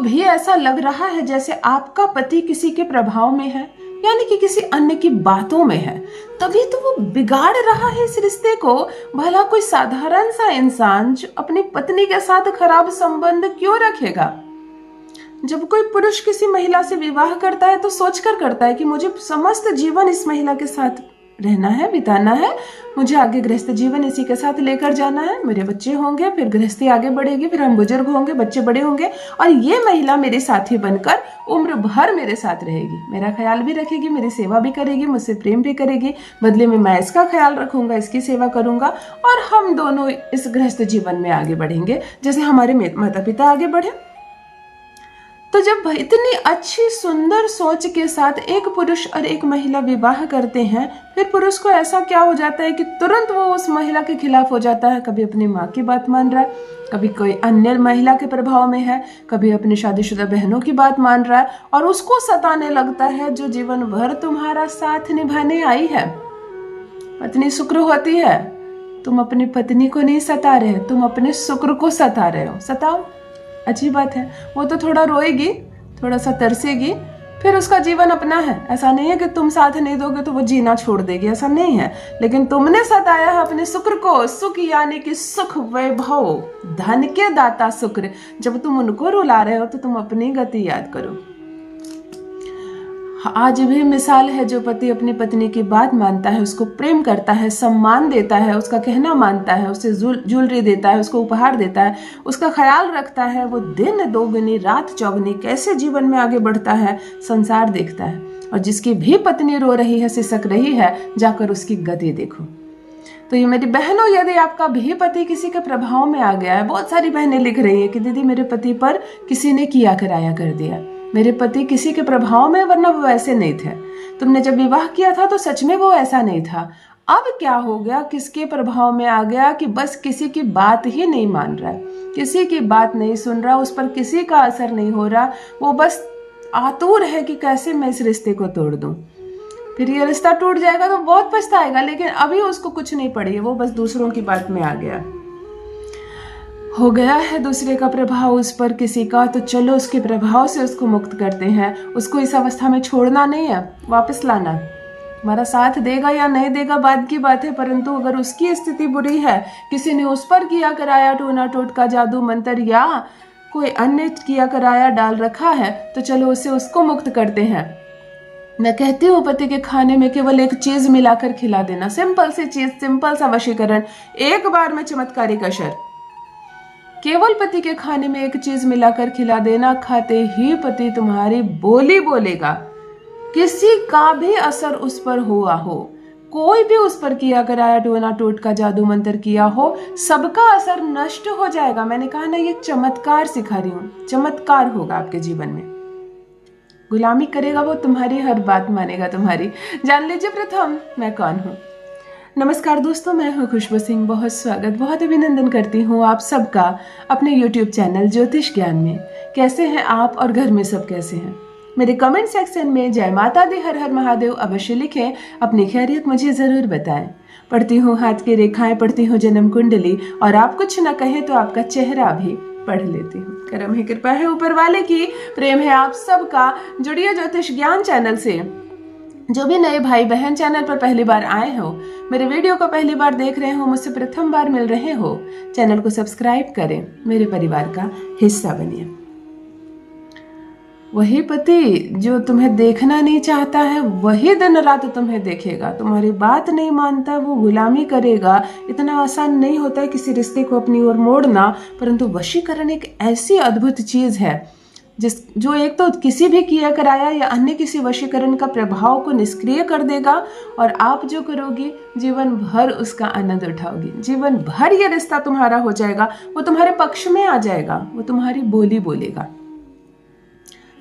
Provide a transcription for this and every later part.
भी ऐसा लग रहा है जैसे आपका पति किसी के प्रभाव में है, यानी कि किसी अन्य की बातों में है, तभी तो वो बिगाड़ रहा है इस रिश्ते को। भला कोई साधारण सा इंसान जो अपनी पत्नी के साथ खराब संबंध क्यों रखेगा? जब कोई पुरुष किसी महिला से विवाह करता है तो सोचकर करता है कि मुझे समस्त जीवन इस महिला के साथ रहना है, बिताना है, मुझे आगे गृहस्थ जीवन इसी के साथ लेकर जाना है, मेरे बच्चे होंगे, फिर गृहस्थी आगे बढ़ेगी, फिर हम बुजुर्ग होंगे, बच्चे बड़े होंगे और ये महिला मेरे साथी बनकर उम्र भर मेरे साथ रहेगी, मेरा ख्याल भी रखेगी, मेरी सेवा भी करेगी, मुझसे प्रेम भी करेगी, बदले में मैं इसका ख्याल रखूंगा, इसकी सेवा करूंगा और हम दोनों इस गृहस्थ जीवन में आगे बढ़ेंगे जैसे हमारे माता पिता आगे बढ़े। तो जब इतनी अच्छी सुंदर सोच के साथ एक पुरुष और एक महिला विवाह करते हैं, फिर पुरुष को ऐसा क्या हो जाता है कि तुरंत वो उस महिला के खिलाफ हो जाता है। कभी अपनी माँ की बात मान रहा है, कभी कोई अन्य महिला के प्रभाव में है, कभी अपनी शादीशुदा बहनों की बात मान रहा है और उसको सताने लगता है जो जीवन भर तुम्हारा साथ निभाने आई है। पत्नी शुक्र होती है, तुम अपनी पत्नी को नहीं सता रहे, तुम अपने शुक्र को सता रहे हो। सताओ, अच्छी बात है, वो तो थोड़ा रोएगी, थोड़ा सा तरसेगी, फिर उसका जीवन अपना है। ऐसा नहीं है कि तुम साथ नहीं दोगे तो वो जीना छोड़ देगी, ऐसा नहीं है। लेकिन तुमने सताया है अपने शुक्र को, सुख यानी कि सुख, वैभव, धन के दाता शुक्र। जब तुम उनको रुला रहे हो तो तुम अपनी गति याद करो। आज भी मिसाल है, जो पति अपनी पत्नी की बात मानता है, उसको प्रेम करता है, सम्मान देता है, उसका कहना मानता है, उसे ज्वेलरी देता है, उसको उपहार देता है, उसका ख्याल रखता है, वो दिन दोगुनी रात चौगुनी कैसे जीवन में आगे बढ़ता है, संसार देखता है। और जिसकी भी पत्नी रो रही है, सिसक रही है, जाकर उसकी गति देखो। तो ये मेरी बहनों, यदि आपका भी पति किसी के प्रभाव में आ गया है, बहुत सारी बहनें लिख रही है कि दीदी मेरे पति पर किसी ने किया कराया कर दिया, मेरे पति किसी के प्रभाव में, वरना वो ऐसे नहीं थे, तुमने जब विवाह किया था तो सच में वो ऐसा नहीं था। अब क्या हो गया, किसके प्रभाव में आ गया कि बस किसी की बात ही नहीं मान रहा है, किसी की बात नहीं सुन रहा, उस पर किसी का असर नहीं हो रहा, वो बस आतुर है कि कैसे मैं इस रिश्ते को तोड़ दूं। फिर ये रिश्ता टूट जाएगा तो बहुत पछताएगा, लेकिन अभी उसको कुछ नहीं पड़ी, वो बस दूसरों की बात में आ गया, हो गया है दूसरे का प्रभाव उस पर किसी का। तो चलो उसके प्रभाव से उसको मुक्त करते हैं, उसको इस अवस्था में छोड़ना नहीं है, वापस लाना। हमारा साथ देगा या नहीं देगा बाद की बात है, परंतु अगर उसकी स्थिति बुरी है, किसी ने उस पर किया कराया टोना टोटका जादू मंत्र या कोई अन्य किया कराया डाल रखा है, तो चलो उससे उसको मुक्त करते हैं। मैं कहती हूँ पति के खाने में केवल एक चीज मिलाकर खिला देना, सिंपल सी चीज, सिंपल सा वशीकरण, एक बार में चमत्कारी असर। केवल पति के खाने में एक चीज मिलाकर खिला देना, खाते ही पति तुम्हारी बोली बोलेगा, किसी का भी असर उस पर हुआ हो, कोई भी उस पर किया कराया टोना टोटका जादू मंत्र किया हो, सबका असर नष्ट हो जाएगा। मैंने कहा ना, ये चमत्कार सिखा रही हूँ, चमत्कार होगा आपके जीवन में। गुलामी करेगा वो, तुम्हारी हर बात मानेगा तुम्हारी। जान लीजिए प्रथम मैं कौन हूँ। नमस्कार दोस्तों, मैं हूँ खुशबू सिंह। बहुत स्वागत, बहुत अभिनंदन करती हूँ आप सबका अपने YouTube चैनल ज्योतिष ज्ञान में। कैसे हैं आप और घर में सब कैसे हैं? मेरे कमेंट सेक्शन में जय माता दी, हर हर महादेव अवश्य लिखें, अपनी खैरियत मुझे ज़रूर बताएं। पढ़ती हूँ हाथ की रेखाएं, पढ़ती हूँ जन्म कुंडली, और आप कुछ न कहें तो आपका चेहरा भी पढ़ लेती हूँ। करम है, कृपा है ऊपर वाले की, प्रेम है आप सबका। जुड़िए ज्योतिष ज्ञान चैनल से। जो भी नए भाई बहन चैनल पर पहली बार आए हो, मेरे वीडियो को पहली बार देख रहे हो, मुझसे प्रथम बार मिल रहे हो, चैनल को सब्सक्राइब करें, मेरे परिवार का हिस्सा बनिए। वही पति जो तुम्हें देखना नहीं चाहता है, वही दिन रात तुम्हें देखेगा, तुम्हारी बात नहीं मानता, वो गुलामी करेगा। इतना आसान नहीं होता है किसी रिश्ते को अपनी ओर मोड़ना, परंतु वशीकरण एक ऐसी अद्भुत चीज है जो एक तो किसी भी किया कराया या अन्य किसी वशीकरण का प्रभाव को निष्क्रिय कर देगा, और आप जो करोगी जीवन भर उसका आनंद उठाओगी, जीवन भर ये रिश्ता तुम्हारा हो जाएगा, वो तुम्हारे पक्ष में आ जाएगा, वो तुम्हारी बोली बोलेगा।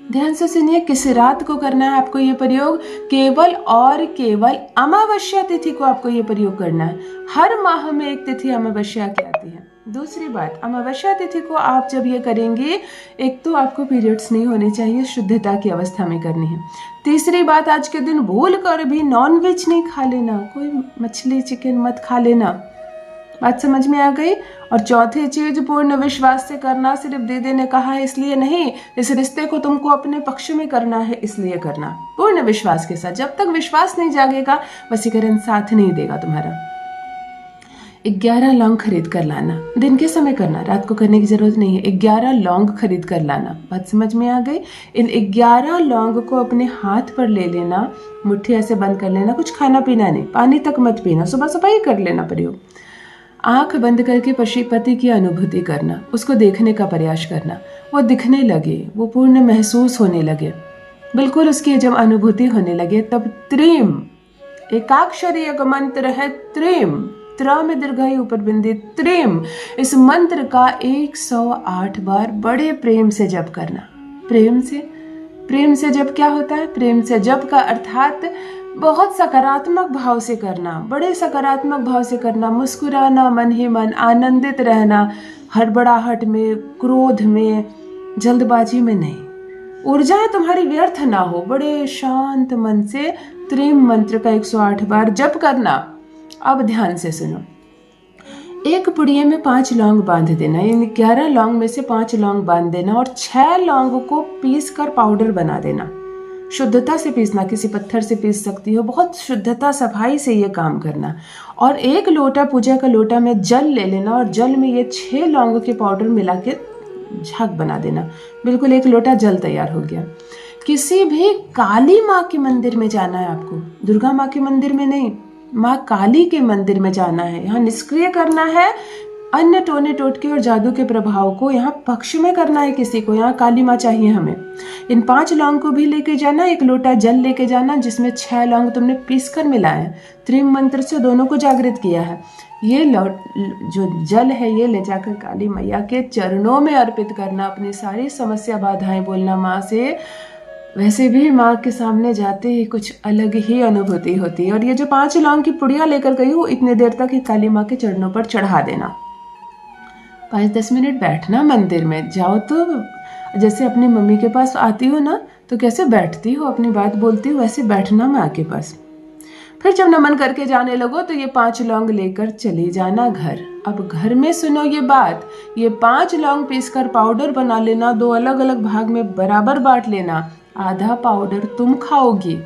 ध्यान से सुनिए, किस रात को करना है आपको ये प्रयोग? केवल और केवल अमावस्या तिथि को आपको ये प्रयोग करना है। हर माह में एक तिथि अमावस्या की आती है। दूसरी बात, अमावस्या तिथि को आप जब ये करेंगे, एक तो आपको पीरियड्स नहीं होने चाहिए, शुद्धता की अवस्था में करनी है। तीसरी बात, आज के दिन भूल कर भी नॉन वेज नहीं खा लेना, कोई मछली चिकन मत खा लेना। बात समझ में आ गई। और चौथी चीज, पूर्ण विश्वास से करना। सिर्फ दीदी ने कहा है इसलिए नहीं, इस रिश्ते को तुमको अपने पक्ष में करना है इसलिए करना, पूर्ण विश्वास के साथ। जब तक विश्वास नहीं जागेगा वशीकरण साथ नहीं देगा तुम्हारा। 11 लौंग खरीद कर लाना, दिन के समय करना, रात को करने की जरूरत नहीं है। 11 लौंग खरीद कर लाना, बात समझ में आ गई। इन 11 लौंग को अपने हाथ पर ले लेना, मुट्ठी ऐसे बंद कर लेना, कुछ खाना पीना नहीं, पानी तक मत पीना, सुबह सफाई कर लेना प्रयोग। आंख बंद करके पति की अनुभूति करना, उसको देखने का प्रयास करना, वो दिखने लगे, वो पूर्ण महसूस होने लगे, बिल्कुल उसकी जब अनुभूति होने लगे तब त्रीम, एकाक्षरी एक मंत्र है त्रीम, त्रा में दीर्घायु ऊपर बिंदी, त्रीम, इस मंत्र का 108 बार बड़े प्रेम से जप करना। प्रेम से जप क्या होता है? प्रेम से जप का अर्थात बहुत सकारात्मक भाव से करना, बड़े सकारात्मक भाव से करना, मुस्कुराना मन ही मन, आनंदित रहना, हड़बड़ाहट में, क्रोध में, जल्दबाजी में नहीं। ऊर्जाएं तुम्हारी व्यर्थ ना हो, बड़े शांत मन से त्रिम मंत्र का 108 बार जप करना। अब ध्यान से सुनो, एक पुड़िये में 5 लौंग बांध देना, यानी 11 लौंग में से 5 लौंग बांध देना और 6 लौंग को पीस कर पाउडर बना देना। शुद्धता से पीसना, किसी पत्थर से पीस सकती हो, बहुत शुद्धता सफाई से ये काम करना। और 1 लोटा, पूजा का लोटा में जल ले लेना और जल में ये 6 लौंग के पाउडर मिला के झाग बना देना, बिल्कुल 1 लोटा जल तैयार हो गया। किसी भी काली माँ के मंदिर में जाना है आपको, दुर्गा माँ के मंदिर में नहीं, माँ काली के मंदिर में जाना है। यहाँ निष्क्रिय करना है, अन्य टोने टोटके और जादू के प्रभाव को यहाँ पक्ष में करना है किसी को। यहाँ काली माँ चाहिए हमें। इन 5 लौंग को भी लेके जाना, 1 लोटा जल लेके जाना जिसमें 6 लौंग तुमने पीस कर मिलाए, त्रिम मंत्र से दोनों को जागृत किया है। ये जो जल है ये ले जाकर काली मैया के चरणों में अर्पित करना, अपनी सारी समस्या बाधाएं बोलना माँ से। वैसे भी माँ के सामने जाते ही कुछ अलग ही अनुभूति होती है। और ये जो 5 लौंग की पुड़िया लेकर गई हो, इतने देर तक ही काली माँ के चरणों पर चढ़ा देना। 5-10 मिनट बैठना मंदिर में। जाओ तो जैसे अपनी मम्मी के पास आती हो ना, तो कैसे बैठती हो, अपनी बात बोलती हो, वैसे बैठना माँ के पास। फिर जब नमन करके जाने लगो तो ये 5 लौंग लेकर चली जाना घर। अब घर में सुनो ये बात, ये 5 लौंग पीसकर पाउडर बना लेना, 2 अलग अलग भाग में बराबर बांट लेना। आधा पाउडर तुम खाओगी,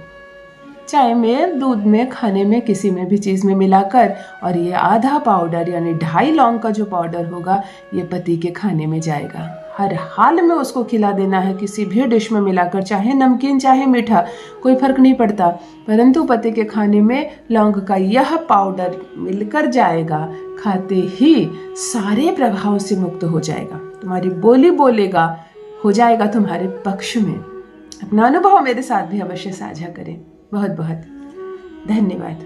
चाय में, दूध में, खाने में, किसी में भी चीज़ में मिलाकर, और ये आधा पाउडर यानी 2.5 लौंग का जो पाउडर होगा ये पति के खाने में जाएगा। हर हाल में उसको खिला देना है, किसी भी डिश में मिलाकर, चाहे नमकीन चाहे मीठा, कोई फर्क नहीं पड़ता, परंतु पति के खाने में लौंग का यह पाउडर मिलकर जाएगा। खाते ही सारे प्रभाव से मुक्त हो जाएगा, तुम्हारी बोली बोलेगा, हो जाएगा तुम्हारे पक्ष में। अपना अनुभव मेरे साथ भी अवश्य साझा करें। बहुत बहुत धन्यवाद।